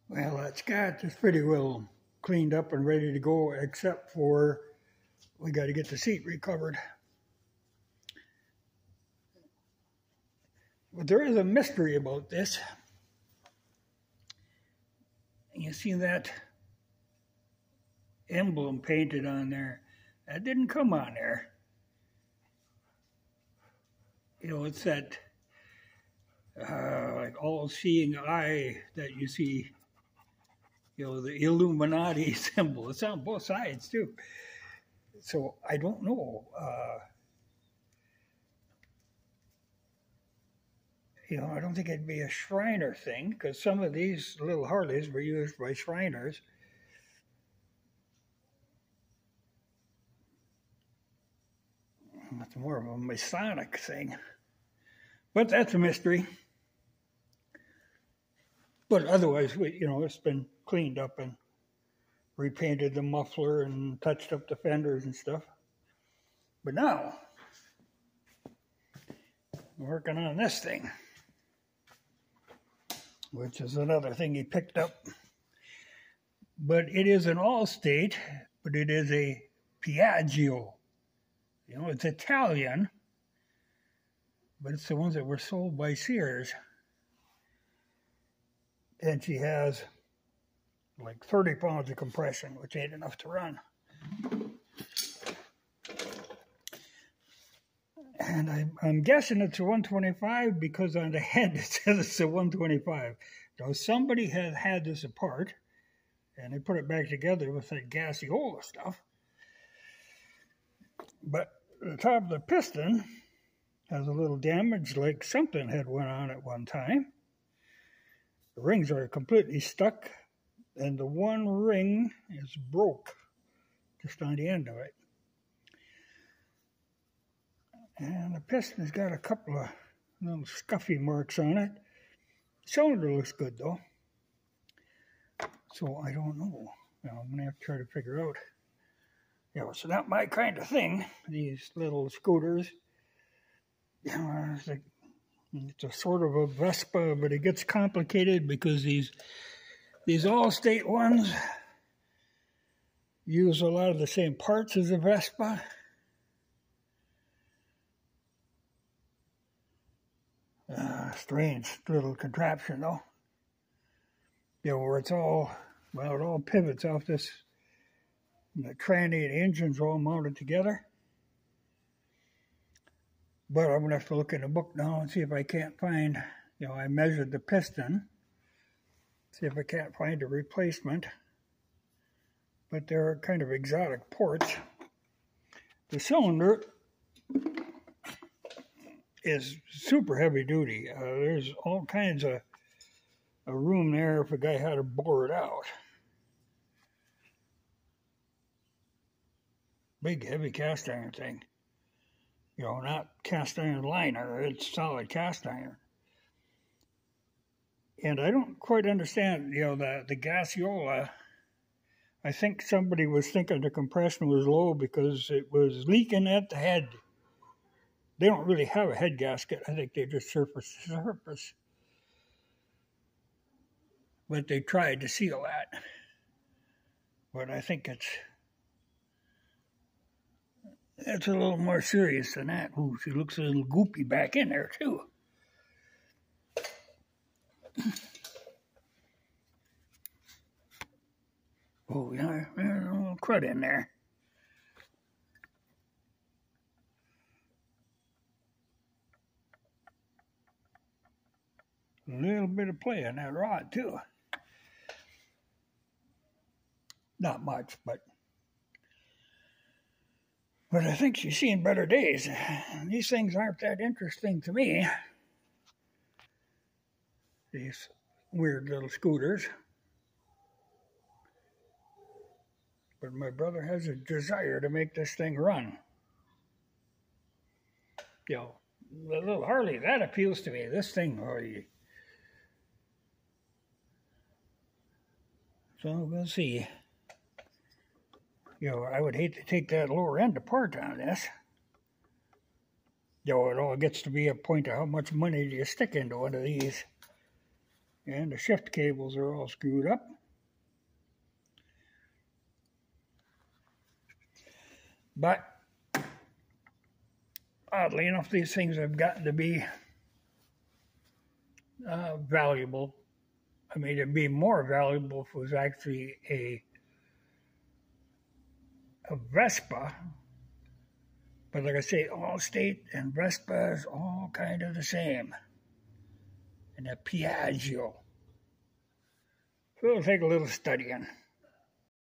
Well, that Scotch is pretty well cleaned up and ready to go, except for we got to get the seat recovered. But there is a mystery about this. You see that emblem painted on there? That didn't come on there. You know, it's that like all-seeing eye that you see. You know, the Illuminati symbol. It's on both sides too. So I don't know. You know, I don't think it'd be a Shriner thing, because some of these little Harleys were used by Shriners. It's more of a Masonic thing. But that's a mystery. But otherwise, you know, it's been cleaned up and repainted the muffler and touched up the fenders and stuff. But now, I'm working on this thing, which is another thing he picked up. But it is an Allstate, but it is a Piaggio. You know, it's Italian, but it's the ones that were sold by Sears. And she has like 30 pounds of compression, which ain't enough to run. And I'm guessing it's a 125 because on the head it says it's a 125. Now somebody has had this apart, and they put it back together with that gaseola stuff. But the top of the piston has a little damage, like something had went on at one time. The rings are completely stuck, and the one ring is broke just on the end of it. And the piston's got a couple of little scuffy marks on it. The cylinder looks good though. So I don't know. You know, I'm going to have to try to figure out. You know, it's not my kind of thing, these little scooters. You know, it's a sort of a Vespa, but it gets complicated because these Allstate ones use a lot of the same parts as a Vespa. Strange little contraption though. You know, where it's all, well, it all pivots off this, the tranny and engines all mounted together. But I'm going to have to look in the book now and see if I can't find, you know, I measured the piston, see if I can't find a replacement. But they're kind of exotic ports. The cylinder is super heavy duty. There's all kinds of room there if a guy had to bore it out. Big, heavy cast iron thing. You know, not cast iron liner, it's solid cast iron. And I don't quite understand, you know, the gaseola. I think somebody was thinking the compression was low because it was leaking at the head. They don't really have a head gasket. I think they just surface the surface. But they tried to seal that. But I think it's a little more serious than that. Ooh, she looks a little goopy back in there, too. Oh, yeah, there's a little crud in there. A little bit of play on that rod, too. Not much, but I think she's seen better days. These things aren't that interesting to me. These weird little scooters. But my brother has a desire to make this thing run. You know, the little Harley, that appeals to me. This thing, so we'll see. You know, I would hate to take that lower end apart on this. You know, it all gets to be a point of how much money do you stick into one of these. And the shift cables are all screwed up. But oddly enough, these things have gotten to be valuable. I mean, it'd be more valuable if it was actually a Vespa. But like I say, Allstate and Vespa is all kind of the same. And a Piaggio. So it'll take a little studying.